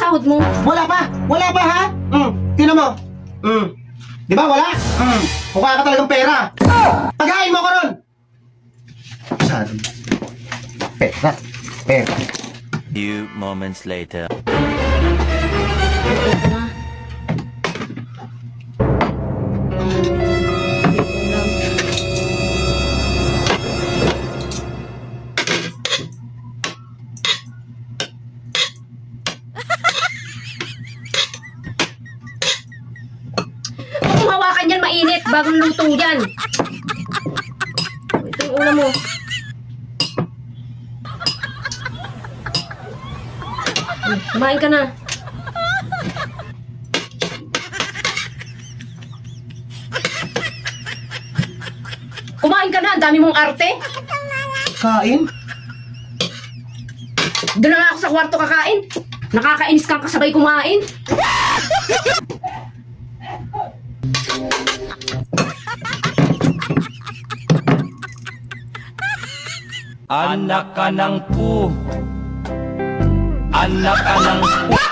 sahod mo? Wala pa! Wala pa ha? Tingnan mo. Di ba wala? Mukha ka talagang pera. Paghain mo ko ron! Masyado. Pera. Pera. Few moments later. Ito na. Huwag mong hawakan yan, mainit. Bagong luto yan. Ito yung ulam mo. Kumain ka na. Kumain ka na, ang dami mong arte. Kain? Doon na nga ako sa kwarto kakain. Nakakainis kang kasabay kumain. Anak ka ng pu. Anak ka ng pu.